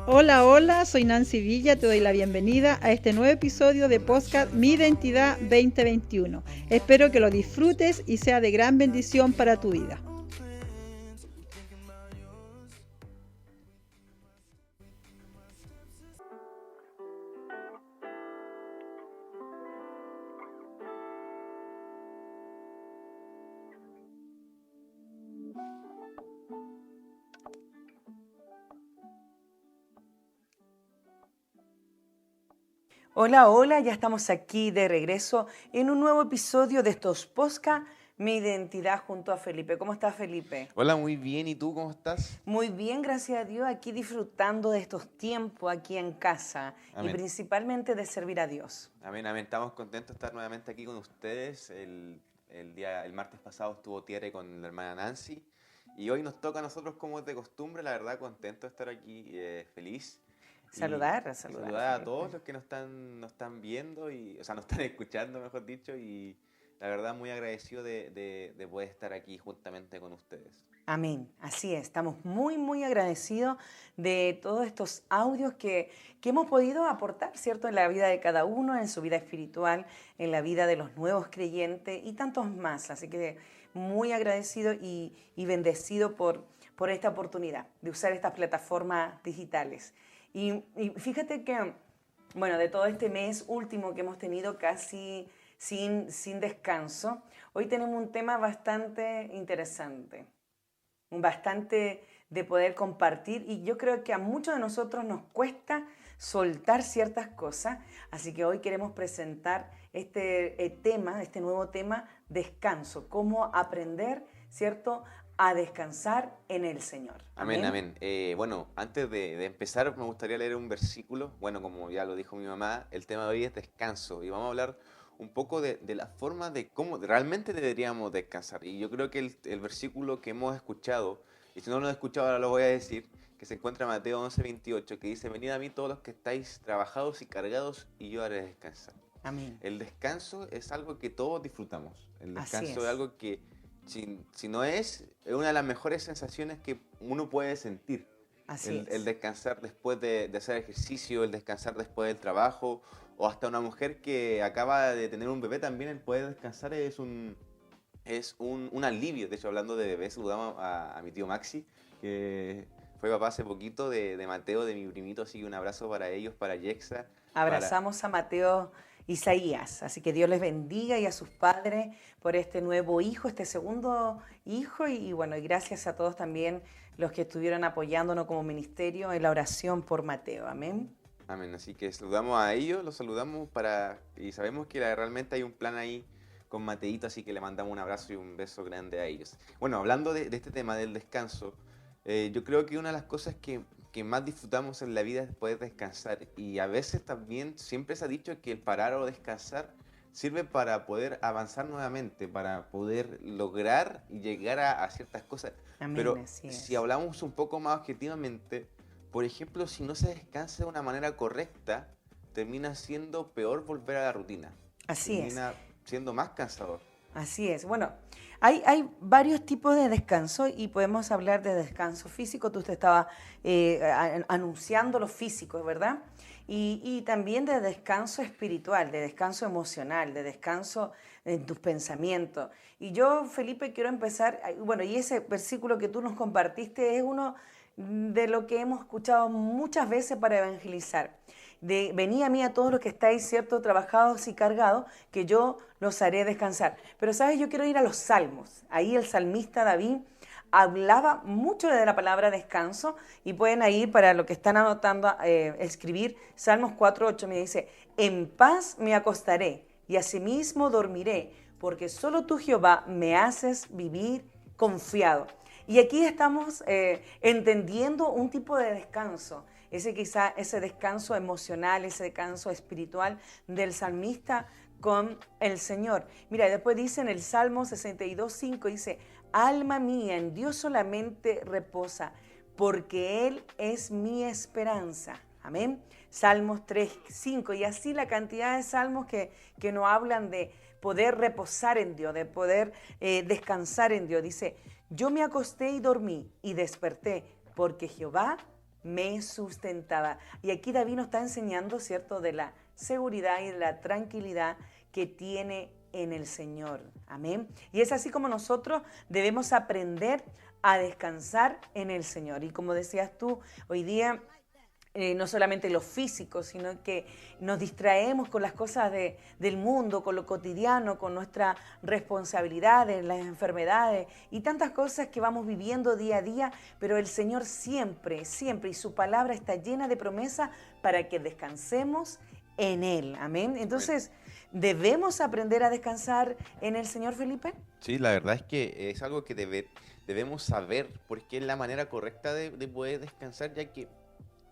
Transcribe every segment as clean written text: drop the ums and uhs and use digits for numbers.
Hola, hola, soy Nancy Villa, te doy la bienvenida a este nuevo episodio de podcast Mi Identidad 2021. Espero que lo disfrutes y sea de gran bendición para tu vida. Hola, hola, ya estamos aquí de regreso en un nuevo episodio de estos podcast, Mi Identidad junto a Felipe. ¿Cómo estás, Felipe? Hola, muy bien. ¿Y tú cómo estás? Muy bien, gracias a Dios, aquí disfrutando de estos tiempos aquí en casa y Amén. principalmente de servir a Dios. Amén, amén. Estamos contentos de estar nuevamente aquí con ustedes. El martes pasado estuvo Tiare con la hermana Nancy y hoy nos toca a nosotros como es de costumbre. La verdad, contento de estar aquí, feliz. Y Saludar, saludar a todos Felipe. los que nos están viendo, o sea, nos están escuchando, mejor dicho, y la verdad muy agradecido de poder estar aquí juntamente con ustedes. Amén, así es, estamos muy agradecidos de todos estos audios que hemos podido aportar, ¿cierto?, en la vida de cada uno, en su vida espiritual, en la vida de los nuevos creyentes y tantos más. Así que muy agradecido y bendecido por esta oportunidad de usar estas plataformas digitales. Y fíjate que, bueno, de todo este mes último que hemos tenido casi sin descanso, hoy tenemos un tema bastante interesante, bastante de poder compartir, y yo creo que a muchos de nosotros nos cuesta soltar ciertas cosas, así que hoy queremos presentar este nuevo tema, descanso, cómo aprender, ¿cierto?, a descansar en el Señor. Amén, Amén. amén. Bueno, antes de empezar me gustaría leer un versículo. Bueno, como ya lo dijo mi mamá, el tema de hoy es descanso y vamos a hablar un poco de la forma de cómo realmente deberíamos descansar. Y yo creo que el versículo que hemos escuchado, y si no lo he escuchado ahora lo voy a decir, que se encuentra en Mateo 11:28, que dice, venid a mí todos los que estáis trabajados y cargados y yo haré descansar. Amén. El descanso es algo que todos disfrutamos. El Así descanso es es. algo que, si no es una de las mejores sensaciones que uno puede sentir. Así El es. descansar después de hacer ejercicio, el descansar después del trabajo, o hasta una mujer que acaba de tener un bebé también, el poder descansar es un alivio. De hecho, hablando de bebés, saludamos a mi tío Maxi, que fue papá hace poquito de Mateo, de mi primito, así que un abrazo para ellos, para Yexa, para... Abrazamos a Mateo Isaías, así que Dios les bendiga y a sus padres por este nuevo hijo, este segundo hijo, y bueno, y gracias a todos también los que estuvieron apoyándonos como ministerio en la oración por Mateo. Amén. Amén. Así que saludamos a ellos, los saludamos y sabemos que realmente hay un plan ahí con Mateito, así que le mandamos un abrazo y un beso grande a ellos. Bueno, hablando de este tema del descanso, yo creo que una de las cosas que más disfrutamos en la vida es poder descansar, y a veces también siempre se ha dicho que el parar o descansar sirve para poder avanzar nuevamente, para poder lograr y llegar a ciertas cosas. Amén, Pero así si es. hablamos un poco más objetivamente, por ejemplo, si no se descansa de una manera correcta, termina siendo peor volver a la rutina. Así es. Termina siendo más cansador. Así es. Bueno, hay varios tipos de descanso y podemos hablar de descanso físico. Tú te estabas anunciando los físicos, ¿verdad? Y también de descanso espiritual, de descanso emocional, de descanso en tus pensamientos. Y yo, Felipe, quiero empezar, bueno, y ese versículo que tú nos compartiste es uno de lo que hemos escuchado muchas veces para evangelizar. De venid a mí a todos los que estáis, cierto, trabajados y cargados, que yo los haré descansar. Pero, ¿sabes? Yo quiero ir a los salmos. Ahí el salmista David hablaba mucho de la palabra descanso, y pueden ahí, para lo que están anotando, escribir Salmos 4:8, me dice, en paz me acostaré y asimismo dormiré, porque solo tú, Jehová, me haces vivir confiado. Y aquí estamos entendiendo un tipo de descanso, ese descanso emocional, ese descanso espiritual del salmista con el Señor. Mira, después dice en el Salmo 62:5, dice, alma mía, en Dios solamente reposa, porque Él es mi esperanza. Amén. Salmos 3:5, y así la cantidad de salmos que nos hablan de poder reposar en Dios, de poder descansar en Dios. Dice, yo me acosté y dormí y desperté, porque Jehová me sustentaba. Y aquí David nos está enseñando, ¿cierto?, de la seguridad y de la tranquilidad que tiene en el Señor. Amén. Y es así como nosotros debemos aprender a descansar en el Señor. Y como decías tú, hoy día no solamente lo físico, sino que nos distraemos con las cosas del mundo, con lo cotidiano, con nuestras responsabilidades, las enfermedades y tantas cosas que vamos viviendo día a día, pero el Señor siempre, siempre, y su palabra está llena de promesas para que descansemos en Él. Amén. Entonces, ¿debemos aprender a descansar en el Señor, Felipe? Sí, la verdad es que es algo que debemos saber, porque es la manera correcta de poder descansar, ya que,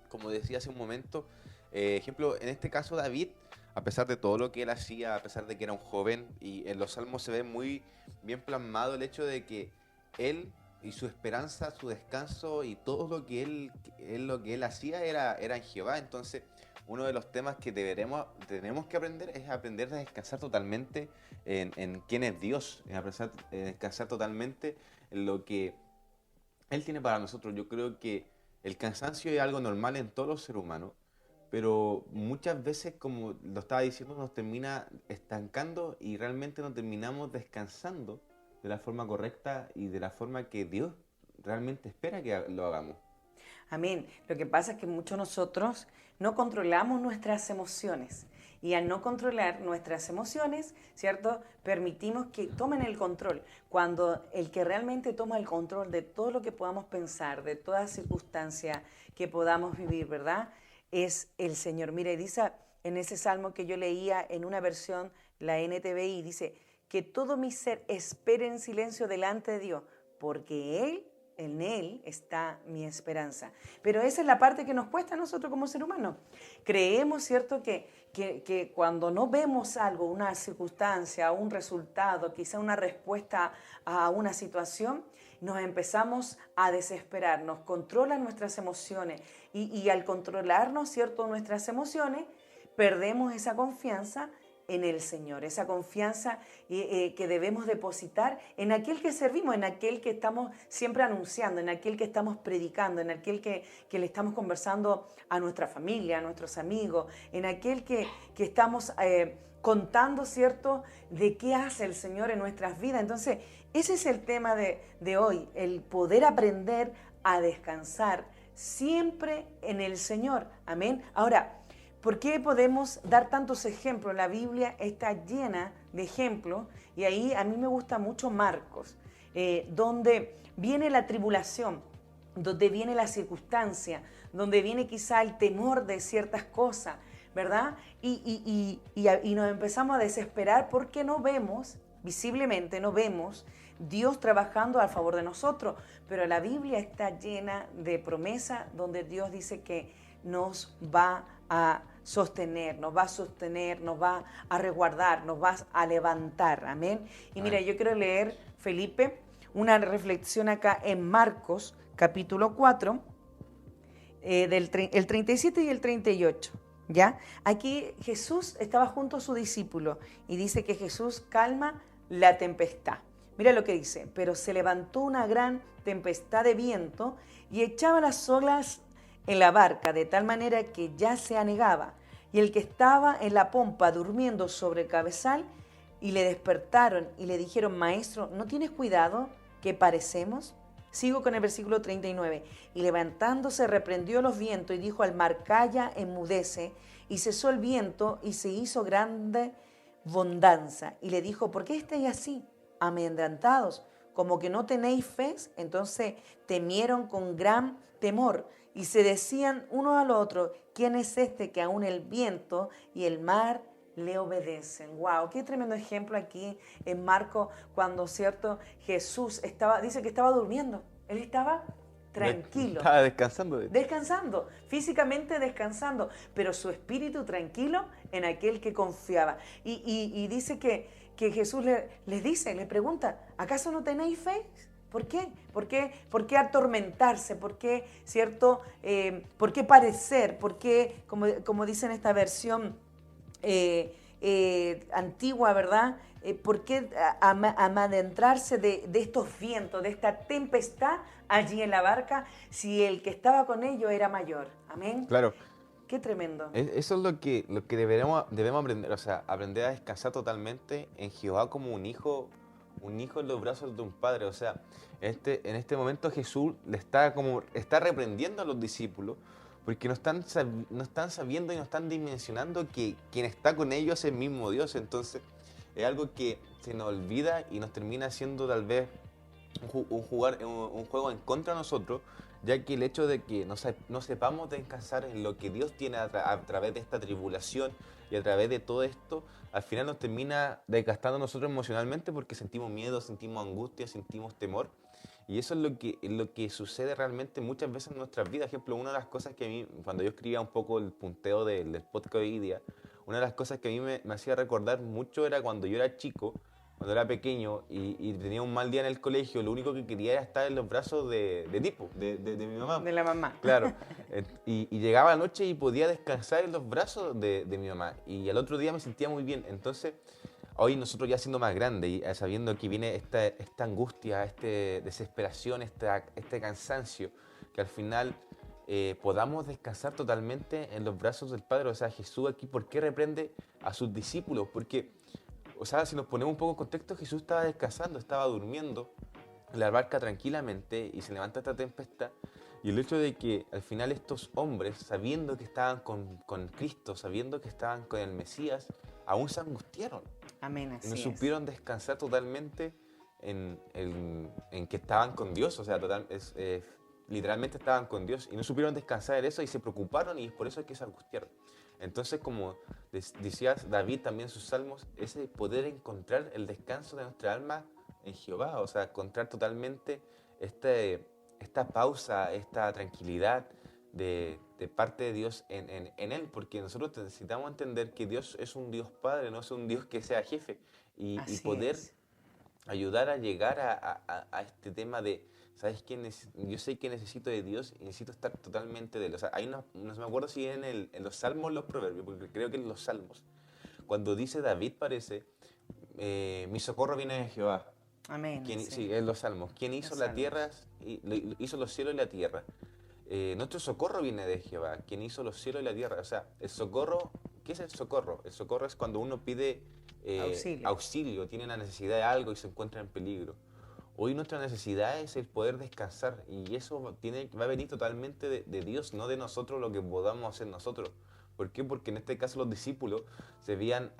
como decía hace un momento, ejemplo, en este caso David, a pesar de todo lo que él hacía, a pesar de que era un joven, y en los salmos se ve muy bien plasmado el hecho de que él y su esperanza, su descanso y todo lo que él hacía era en Jehová. Entonces, uno de los temas que tenemos que aprender es aprender a descansar totalmente en quién es Dios, descansar totalmente en lo que Él tiene para nosotros. Yo creo que el cansancio es algo normal en todos los seres humanos, pero muchas veces, como lo estaba diciendo, nos termina estancando y realmente no terminamos descansando de la forma correcta y de la forma que Dios realmente espera que lo hagamos. Amén. Lo que pasa es que muchos nosotros no controlamos nuestras emociones. Y al no controlar nuestras emociones, ¿cierto?, permitimos que tomen el control. Cuando el que realmente toma el control de todo lo que podamos pensar, de toda circunstancia que podamos vivir, ¿verdad?, es el Señor. Mire, dice en ese salmo que yo leía en una versión, la NTVI, dice que todo mi ser espere en silencio delante de Dios, porque en Él está mi esperanza. Pero esa es la parte que nos cuesta a nosotros como ser humanos. Creemos, ¿cierto?, que cuando no vemos algo, una circunstancia, un resultado, quizá una respuesta a una situación, nos empezamos a desesperar, nos controlan nuestras emociones y al controlarnos, ¿cierto?, nuestras emociones, perdemos esa confianza en el Señor, esa confianza que debemos depositar en aquel que servimos, en aquel que estamos siempre anunciando, en aquel que estamos predicando, en aquel que le estamos conversando a nuestra familia, a nuestros amigos, en aquel que estamos contando, ¿cierto?, de qué hace el Señor en nuestras vidas. Entonces, ese es el tema de hoy, el poder aprender a descansar siempre en el Señor. Amén. Ahora, ¿por qué podemos dar tantos ejemplos? La Biblia está llena de ejemplos y ahí a mí me gusta mucho Marcos, donde viene la tribulación, donde viene la circunstancia, donde viene quizá el temor de ciertas cosas, ¿verdad? Y nos empezamos a desesperar porque no vemos, visiblemente no vemos Dios trabajando a favor de nosotros, pero la Biblia está llena de promesas donde Dios dice que nos va a sostener, nos va a resguardar, nos va a levantar. Amén. Y mira, yo quiero leer, Felipe, una reflexión acá en Marcos, capítulo 4, el 37 y el 38. ¿Ya? Aquí Jesús estaba junto a su discípulo y dice que Jesús calma la tempestad. Mira lo que dice: pero se levantó una gran tempestad de viento y echaba las olas en la barca, de tal manera que ya se anegaba. Y el que estaba en la pompa durmiendo sobre el cabezal, y le despertaron y le dijeron: Maestro, ¿no tienes cuidado que parecemos? Sigo con el versículo 39. Y levantándose reprendió los vientos y dijo al mar: Calla, enmudece. Y cesó el viento y se hizo grande bonanza. Y le dijo: ¿por qué estáis así, amedrentados? Como que no tenéis fe. Entonces temieron con gran temor y se decían uno al otro: ¿quién es este que aún el viento y el mar le obedecen? ¡Wow! Qué tremendo ejemplo aquí en Marcos, cuando, ¿cierto?, Jesús dice que estaba durmiendo. Él estaba tranquilo. Estaba descansando. Descansando, físicamente descansando, pero su espíritu tranquilo en aquel que confiaba. Y dice que Jesús les pregunta: ¿acaso no tenéis fe? ¿Por qué? ¿Por qué atormentarse? ¿Por qué, cierto? ¿Por qué parecer? ¿Por qué, como dice en esta versión antigua, ¿verdad? ¿por qué amadentrarse de estos vientos, de esta tempestad allí en la barca, si el que estaba con ellos era mayor? Amén. Claro. Qué tremendo. Eso es lo que debemos aprender, o sea, aprender a descansar totalmente en Jehová como un hijo en los brazos de un padre. O sea, en este momento Jesús está reprendiendo a los discípulos porque no están sabiendo y no están dimensionando que quien está con ellos es el mismo Dios. Entonces, es algo que se nos olvida y nos termina siendo tal vez un juego en contra de nosotros, ya que el hecho de que no sepamos descansar en lo que Dios tiene a través de esta tribulación y a través de todo esto, al final nos termina desgastando nosotros emocionalmente porque sentimos miedo, sentimos angustia, sentimos temor. Y eso es lo que sucede realmente muchas veces en nuestras vidas. Por ejemplo, una de las cosas que a mí, cuando yo escribía un poco el punteo del podcast de hoy día, una de las cosas que a mí me hacía recordar mucho era cuando yo era chico, cuando era pequeño y tenía un mal día en el colegio, lo único que quería era estar en los brazos de mi mamá. De la mamá. Claro. Y llegaba la noche y podía descansar en los brazos de mi mamá. Y al otro día me sentía muy bien. Entonces, hoy nosotros ya siendo más grandes y sabiendo que viene esta angustia, esta desesperación, este cansancio, que al final podamos descansar totalmente en los brazos del Padre. O sea, Jesús aquí, ¿por qué reprende a sus discípulos? Porque, o sea, si nos ponemos un poco en contexto, Jesús estaba descansando, estaba durmiendo en la barca tranquilamente y se levanta esta tempestad. Y el hecho de que al final estos hombres, sabiendo que estaban con Cristo, sabiendo que estaban con el Mesías, aún se angustiaron. Amén, así y no es. supieron descansar totalmente en que estaban con Dios. O sea, literalmente estaban con Dios y no supieron descansar en eso y se preocuparon y es por eso que se angustiaron. Entonces, como decía David también en sus salmos, ese poder encontrar el descanso de nuestra alma en Jehová, o sea, encontrar totalmente esta pausa, esta tranquilidad de parte de Dios en Él, porque nosotros necesitamos entender que Dios es un Dios Padre, no es un Dios que sea jefe, y poder ayudar a llegar a este tema de, ¿sabes qué? Yo sé que necesito de Dios y necesito estar totalmente de Él. O sea, no me acuerdo si en los Salmos o los Proverbios, porque creo que en los Salmos, cuando dice David, parece, mi socorro viene de Jehová. Amén. Sí, en los Salmos. ¿Quién hizo la tierra? Hizo los cielos y la tierra. Nuestro socorro viene de Jehová, quien hizo los cielos y la tierra. O sea, el socorro, ¿qué es el socorro? El socorro es cuando uno pide auxilio, tiene la necesidad de algo y se encuentra en peligro. Hoy nuestra necesidad es el poder descansar y eso va a venir totalmente de Dios, no de nosotros lo que podamos hacer nosotros. ¿Por qué? Porque en este caso los discípulos se veían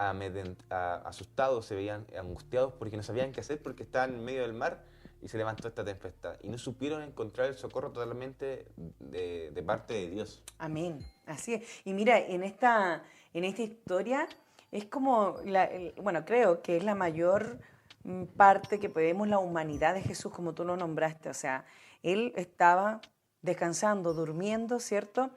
asustados, se veían angustiados porque no sabían qué hacer porque estaban en medio del mar y se levantó esta tempestad. Y no supieron encontrar el socorro totalmente de parte de Dios. Amén, así es. Y mira, en esta historia es como, bueno, creo que es la mayor parte que vemos la humanidad de Jesús, como tú lo nombraste. O sea, Él estaba descansando, durmiendo, ¿cierto?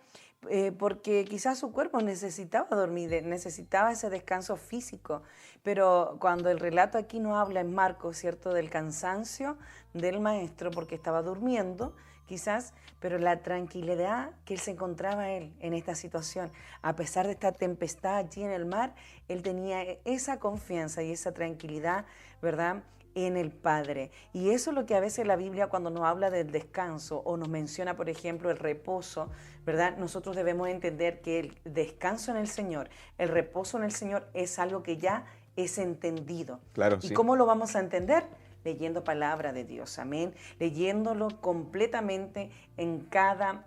Porque quizás su cuerpo necesitaba dormir, necesitaba ese descanso físico, pero cuando el relato aquí no habla en Marcos, ¿cierto?, del cansancio del maestro porque estaba durmiendo, quizás, pero la tranquilidad que él se encontraba él en esta situación, a pesar de esta tempestad allí en el mar, él tenía esa confianza y esa tranquilidad, ¿verdad?, en el Padre. Y eso es lo que a veces la Biblia cuando nos habla del descanso o nos menciona, por ejemplo, el reposo, ¿verdad? Nosotros debemos entender que el descanso en el Señor, el reposo en el Señor es algo que ya es entendido. Claro, ¿Y sí. cómo lo vamos a entender? Leyendo palabra de Dios, amén. Leyéndolo completamente en cada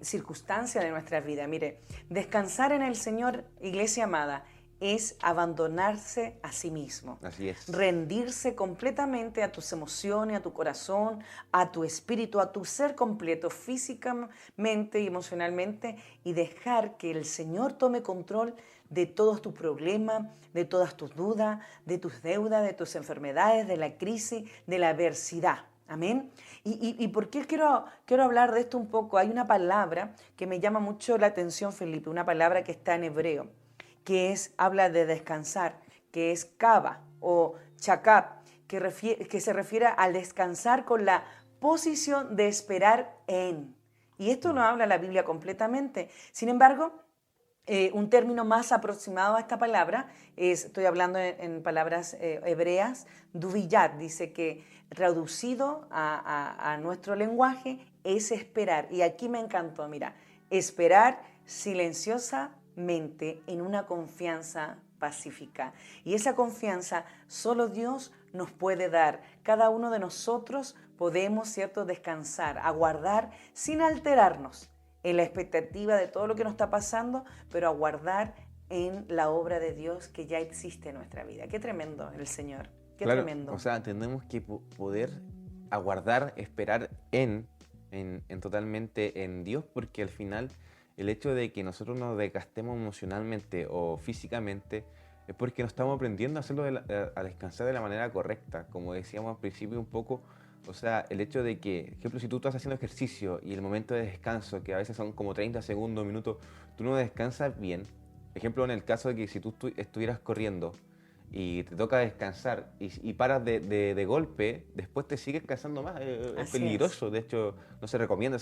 circunstancia de nuestra vida. Mire, descansar en el Señor, iglesia amada, es abandonarse a sí mismo. Así es. Rendirse completamente a tus emociones, a tu corazón, a tu espíritu, a tu ser completo, físicamente y emocionalmente, y dejar que el Señor tome control de todos tus problemas, de todas tus dudas, de tus deudas, de tus enfermedades, de la crisis, de la adversidad. Amén. ¿Y por qué quiero hablar de esto un poco? Hay una palabra que me llama mucho la atención, Felipe, una palabra que está en hebreo, que habla de descansar, que es kaba o chakab, que se refiere al descansar con la posición de esperar en. Y esto no habla la Biblia completamente. Sin embargo, un término más aproximado a esta palabra, estoy hablando en palabras hebreas, duvillat, dice que traducido a nuestro lenguaje es esperar. Y aquí me encantó, mira, esperar silenciosamente en una confianza pacífica. Y esa confianza solo Dios nos puede dar. Cada uno de nosotros podemos, ¿cierto?, descansar, aguardar sin alterarnos en la expectativa de todo lo que nos está pasando, pero aguardar en la obra de Dios que ya existe en nuestra vida. Qué tremendo el Señor, qué Claro, tremendo. o sea, tenemos que poder aguardar, esperar totalmente en Dios, porque al final el hecho de que nosotros nos desgastemos emocionalmente o físicamente es porque no estamos aprendiendo a hacerlo a descansar de la manera correcta, como decíamos al principio un poco. O sea, el hecho de que, por ejemplo, si tú estás haciendo ejercicio y el momento de descanso, que a veces son como 30 segundos, minutos, tú no descansas bien. Por ejemplo, en el caso de que si tú estuvieras corriendo y te toca descansar y paras de golpe, después te sigues cansando más. Es peligroso. De hecho, no se recomienda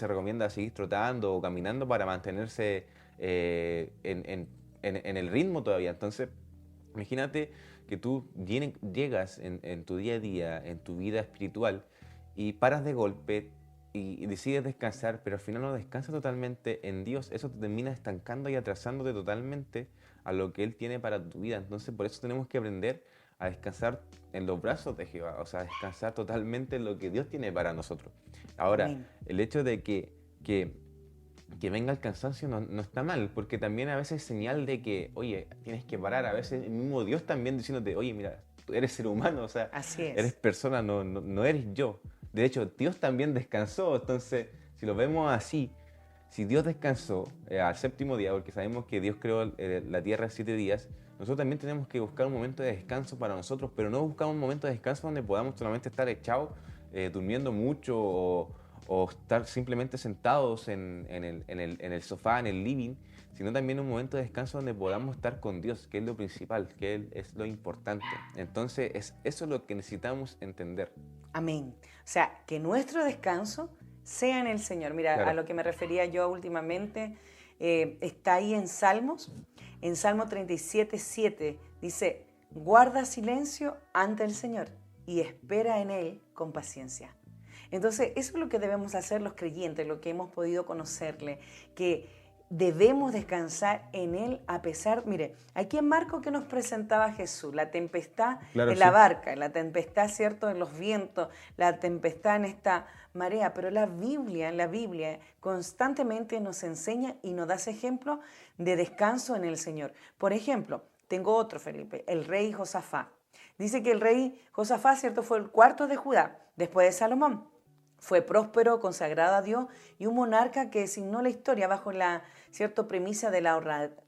seguir trotando o caminando para mantenerse en el ritmo todavía. Entonces, imagínate que tú llegas en tu día a día, en tu vida espiritual, y paras de golpe y decides descansar, pero al final no descansas totalmente en Dios. Eso te termina estancando y atrasándote totalmente a lo que Él tiene para tu vida. Entonces, por eso tenemos que aprender a descansar en los brazos de Jehová, o sea, descansar totalmente en lo que Dios tiene para nosotros. Ahora, Amén. el hecho de que venga el cansancio no está mal, porque también a veces es señal de que, oye, tienes que parar. A veces el mismo Dios también diciéndote, oye, mira, tú eres ser humano, o sea, Así es. eres persona, no eres yo. De hecho, Dios también descansó. Entonces, si lo vemos así, si Dios descansó al séptimo día, porque sabemos que Dios creó la tierra en 7 días, nosotros también tenemos que buscar un momento de descanso para nosotros, pero no buscar un momento de descanso donde podamos solamente estar echados, durmiendo mucho o estar simplemente sentados en el sofá, en el living, sino también un momento de descanso donde podamos estar con Dios, que es lo principal, que Él es lo importante. Entonces, eso es lo que necesitamos entender. Amén. O sea, que nuestro descanso sea en el Señor. Mira, Claro. a lo que me refería yo últimamente, está ahí en Salmos, en Salmo 37:7, dice, guarda silencio ante el Señor y espera en Él con paciencia. Entonces, eso es lo que debemos hacer los creyentes, lo que hemos podido conocerle, que debemos descansar en Él a pesar, mire, aquí en Marcos que nos presentaba Jesús, la tempestad Claro, en la sí. barca, la tempestad, ¿cierto?, en los vientos, la tempestad en esta marea, pero en la Biblia constantemente nos enseña y nos da ese ejemplo de descanso en el Señor. Por ejemplo, tengo otro, Felipe, el rey Josafat. Dice que el rey Josafat, ¿cierto?, fue el cuarto de Judá, después de Salomón. Fue próspero, consagrado a Dios y un monarca que designó la historia bajo la premisa de la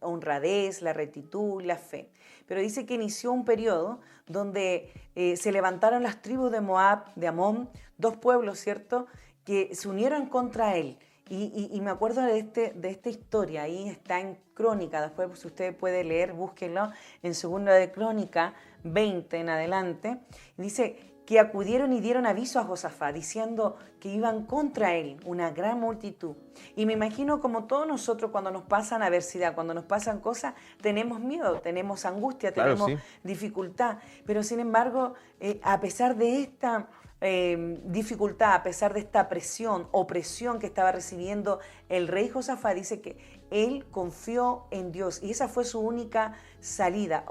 honradez, la rectitud y la fe. Pero dice que inició un periodo donde se levantaron las tribus de Moab, de Amón, 2 pueblos, ¿cierto?, que se unieron contra él. Y me acuerdo de esta historia, ahí está en Crónica, después si usted puede leer, búsquenlo, en 2 de Crónica 20 en adelante, dice que acudieron y dieron aviso a Josafat, diciendo que iban contra él una gran multitud. Y me imagino como todos nosotros cuando nos pasan adversidad, cuando nos pasan cosas, tenemos miedo, tenemos angustia, Claro, tenemos sí. dificultad. Pero sin embargo, a pesar de esta dificultad, a pesar de esta opresión que estaba recibiendo el rey Josafat, dice que él confió en Dios y esa fue su única salida.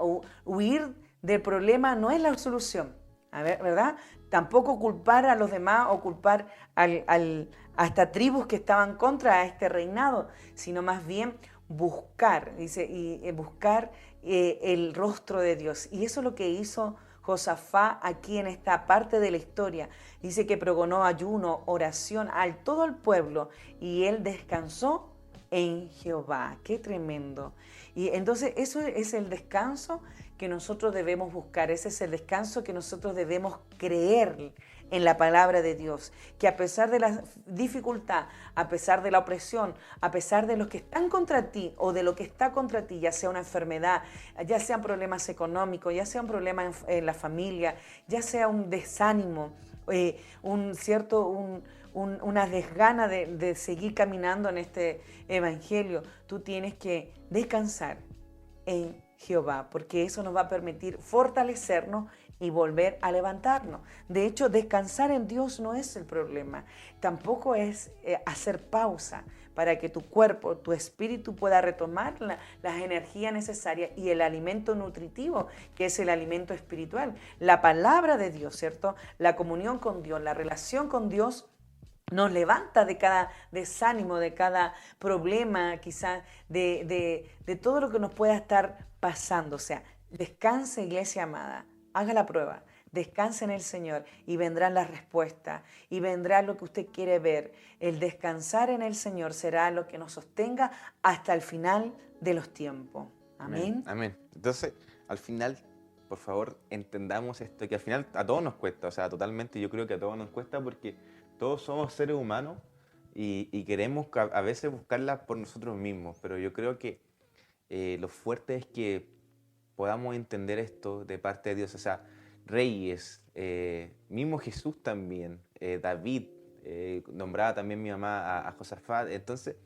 Huir del problema no es la solución. A ver, ¿verdad? Tampoco culpar a los demás o culpar a estas tribus que estaban contra este reinado, sino más bien buscar, dice, buscar el rostro de Dios. Y eso es lo que hizo Josafat aquí en esta parte de la historia. Dice que pregonó ayuno, oración a todo el pueblo y él descansó en Jehová. ¡Qué tremendo! Y entonces eso es el descanso que nosotros debemos buscar, ese es el descanso que nosotros debemos creer en la palabra de Dios, que a pesar de la dificultad, a pesar de la opresión, a pesar de los que están contra ti o de lo que está contra ti, ya sea una enfermedad, ya sean problemas económicos, ya sea un problema en la familia, ya sea un desánimo, una desgana de seguir caminando en este evangelio. Tú tienes que descansar en Jehová, porque eso nos va a permitir fortalecernos y volver a levantarnos. De hecho, descansar en Dios no es el problema, tampoco es hacer pausa para que tu cuerpo, tu espíritu pueda retomar las energías necesarias y el alimento nutritivo, que es el alimento espiritual. La palabra de Dios, ¿cierto? La comunión con Dios, la relación con Dios nos levanta de cada desánimo, de cada problema, quizás de todo lo que nos pueda estar pasando. O sea, descanse, iglesia amada, haga la prueba. Descanse en el Señor y vendrán las respuestas y vendrá lo que usted quiere ver. El descansar en el Señor será lo que nos sostenga hasta el final de los tiempos. Amén. Amén. Entonces, al final, por favor, entendamos esto, que al final a todos nos cuesta, o sea, totalmente yo creo que a todos nos cuesta porque todos somos seres humanos y queremos a veces buscarlas por nosotros mismos, pero yo creo que lo fuerte es que podamos entender esto de parte de Dios, o sea, reyes, mismo Jesús también, David, nombraba también mi mamá a Josafat. Entonces,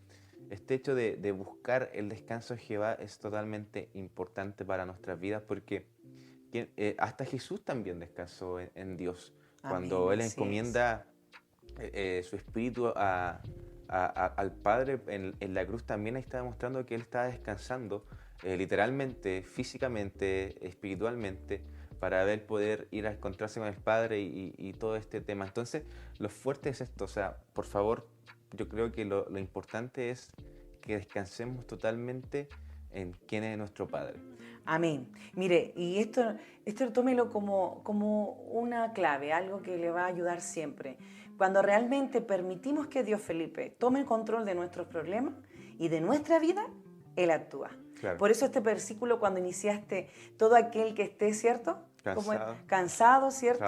este hecho de buscar el descanso de Jehová es totalmente importante para nuestras vidas porque hasta Jesús también descansó en Dios. Cuando Amén, Él encomienda su espíritu al Padre en la cruz, también ahí está demostrando que Él está descansando literalmente, físicamente, espiritualmente, para poder ir a encontrarse con el Padre y todo este tema. Entonces, lo fuerte es esto, o sea, por favor, yo creo que lo importante es que descansemos totalmente en quién es nuestro Padre. Amén. Mire, y esto tómelo como una clave, algo que le va a ayudar siempre. Cuando realmente permitimos que Dios, Felipe, tome el control de nuestros problemas y de nuestra vida, Él actúa. Claro. Por eso este versículo, cuando iniciaste, todo aquel que esté, ¿cierto? Cansado, ¿cierto?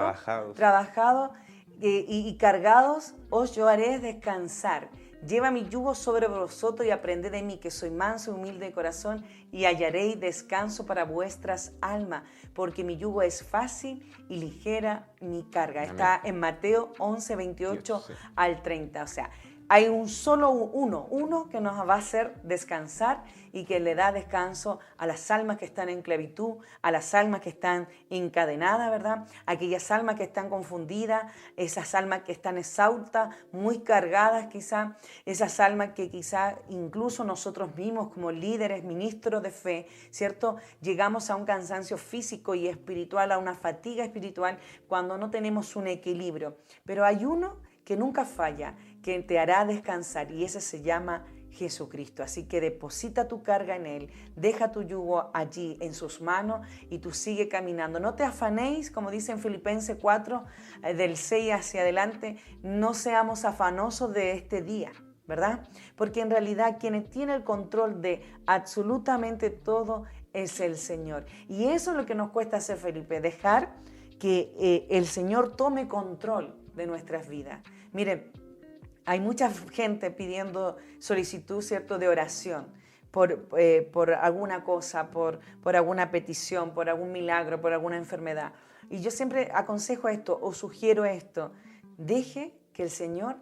Trabajado y cargados, yo haré descansar. Lleva mi yugo sobre vosotros y aprended de mí, que soy manso y humilde de corazón, y hallaréis descanso para vuestras almas, porque mi yugo es fácil y ligera mi carga. Amén. Está en Mateo 11, 28 sí. al 30. O sea, hay un solo uno que nos va a hacer descansar y que le da descanso a las almas que están en esclavitud, a las almas que están encadenadas, ¿verdad? Aquellas almas que están confundidas, esas almas que están exhaustas, muy cargadas quizá, esas almas que quizá incluso nosotros mismos como líderes, ministros de fe, ¿cierto? Llegamos a un cansancio físico y espiritual, a una fatiga espiritual cuando no tenemos un equilibrio. Pero hay uno que nunca falla, que te hará descansar y ese se llama Jesucristo. Así que deposita tu carga en Él, deja tu yugo allí en sus manos y tú sigue caminando. No te afanéis, como dice en Filipenses 4, del 6 hacia adelante, no seamos afanosos de este día, ¿verdad? Porque en realidad quien tiene el control de absolutamente todo es el Señor. Y eso es lo que nos cuesta hacer, Felipe, dejar que el Señor tome control de nuestras vidas. Miren, hay mucha gente pidiendo solicitud, ¿cierto?, de oración por alguna cosa, por alguna petición, por algún milagro, por alguna enfermedad. Y yo siempre aconsejo esto o sugiero esto: deje que el Señor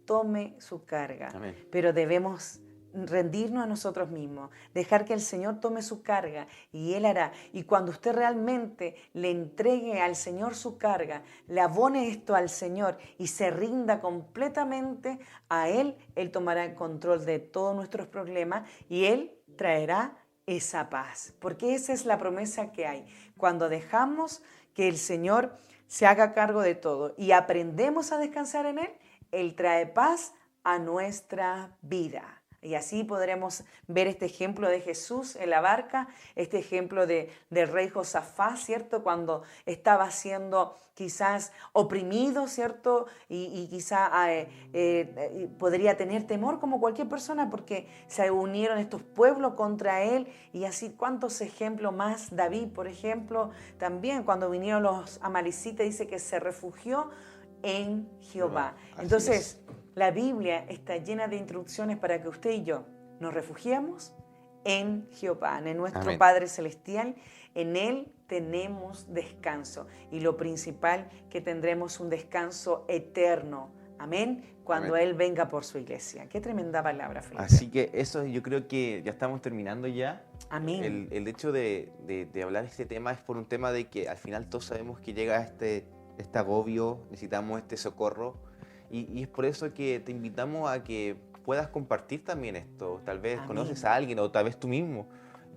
tome su carga. Amén. Pero debemos rendirnos a nosotros mismos, dejar que el Señor tome su carga y Él hará. Y cuando usted realmente le entregue al Señor su carga, le abone esto al Señor y se rinda completamente a Él, Él tomará el control de todos nuestros problemas y Él traerá esa paz. Porque esa es la promesa que hay. Cuando dejamos que el Señor se haga cargo de todo y aprendemos a descansar en Él, Él trae paz a nuestra vida. Y así podremos ver este ejemplo de Jesús en la barca, este ejemplo del rey Josafat, ¿cierto? Cuando estaba siendo quizás oprimido, ¿cierto? Y quizá podría tener temor como cualquier persona porque se unieron estos pueblos contra él. Y así, ¿cuántos ejemplos más? David, por ejemplo, también cuando vinieron los amalecitas, dice que se refugió en Jehová. Entonces, la Biblia está llena de instrucciones para que usted y yo nos refugiemos en Jehová, en nuestro Amén. Padre Celestial. En Él tenemos descanso y lo principal, que tendremos un descanso eterno. Amén. Cuando Amén. Él venga por su iglesia. Qué tremenda palabra, Felipe. Así que eso yo creo que ya estamos terminando ya. Amén. El hecho de hablar de este tema es por un tema de que al final todos sabemos que llega este agobio, necesitamos este socorro. Y es por eso que te invitamos a que puedas compartir también esto. Tal vez Amén. conoces a alguien o tal vez tú mismo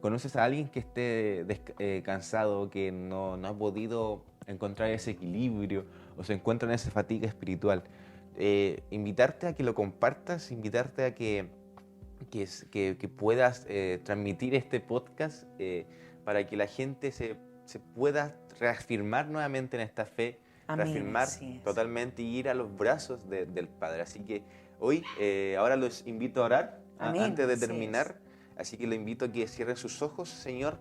conoces a alguien que esté cansado, que no ha podido encontrar ese equilibrio o se encuentra en esa fatiga espiritual. Invitarte a que lo compartas, invitarte a que puedas transmitir este podcast para que la gente se pueda reafirmar nuevamente en esta fe, Amén, reafirmar así es. totalmente y ir a los brazos del Padre. Así que hoy, ahora los invito a orar Amén, antes de así terminar. Así que lo invito a que cierren sus ojos, Señor.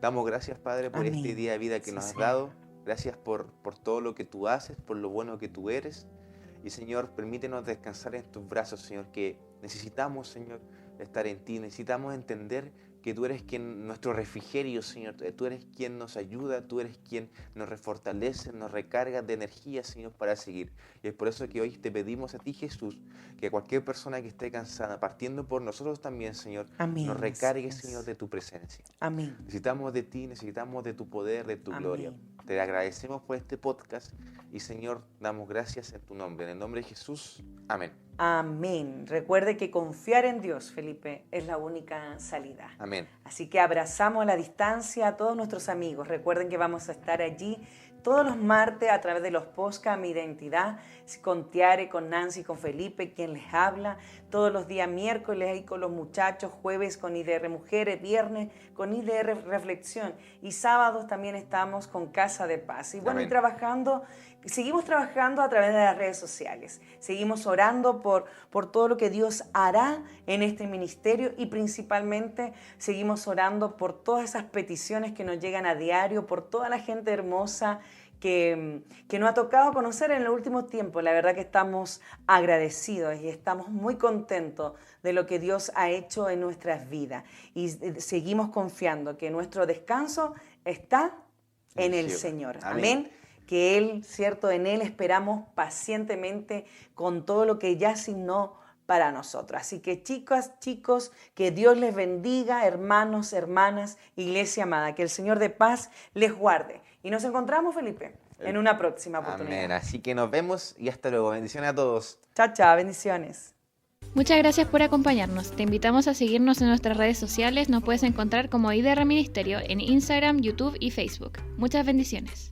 Damos gracias, Padre, por Amén. este día de vida que Sí, nos has Señor. dado. Gracias por todo lo que tú haces, por lo bueno que tú eres. Y, Señor, permítenos descansar en tus brazos, Señor, que necesitamos, Señor, estar en ti. Necesitamos entender que tú eres quien, nuestro refrigerio, Señor. Tú eres quien nos ayuda, tú eres quien nos refortalece, nos recarga de energía, Señor, para seguir. Y es por eso que hoy te pedimos a ti, Jesús, que cualquier persona que esté cansada, partiendo por nosotros también, Señor, Amén, nos recargue, así es. Señor, de tu presencia. Amén. Necesitamos de ti, necesitamos de tu poder, de tu Amén. gloria. Te agradecemos por este podcast y, Señor, damos gracias en tu nombre. En el nombre de Jesús, amén. Amén. Recuerde que confiar en Dios, Felipe, es la única salida. Amén. Así que abrazamos a la distancia a todos nuestros amigos. Recuerden que vamos a estar allí todos los martes a través de los podcasts Mi Identidad, con Tiare, con Nancy, con Felipe, quien les habla. Todos los días miércoles ahí con los muchachos, jueves con IDR Mujeres, viernes con IDR Reflexión y sábados también estamos con Casa de Paz. Y bueno, Amén. y seguimos trabajando a través de las redes sociales. Seguimos orando por todo lo que Dios hará en este ministerio y principalmente seguimos orando por todas esas peticiones que nos llegan a diario, por toda la gente hermosa que nos ha tocado conocer en el último tiempo. La verdad que estamos agradecidos y estamos muy contentos de lo que Dios ha hecho en nuestras vidas. Y seguimos confiando que nuestro descanso está en el cielo. Señor. Amén. Amén. Que Él, cierto, en Él esperamos pacientemente con todo lo que ya asignó para nosotros. Así que chicas, chicos, que Dios les bendiga, hermanos, hermanas, iglesia amada, que el Señor de paz les guarde. Y nos encontramos, Felipe, en una próxima oportunidad. Amén. Así que nos vemos y hasta luego. Bendiciones a todos. Chao, chao, bendiciones. Muchas gracias por acompañarnos. Te invitamos a seguirnos en nuestras redes sociales. Nos puedes encontrar como IDR Ministerio en Instagram, YouTube y Facebook. Muchas bendiciones.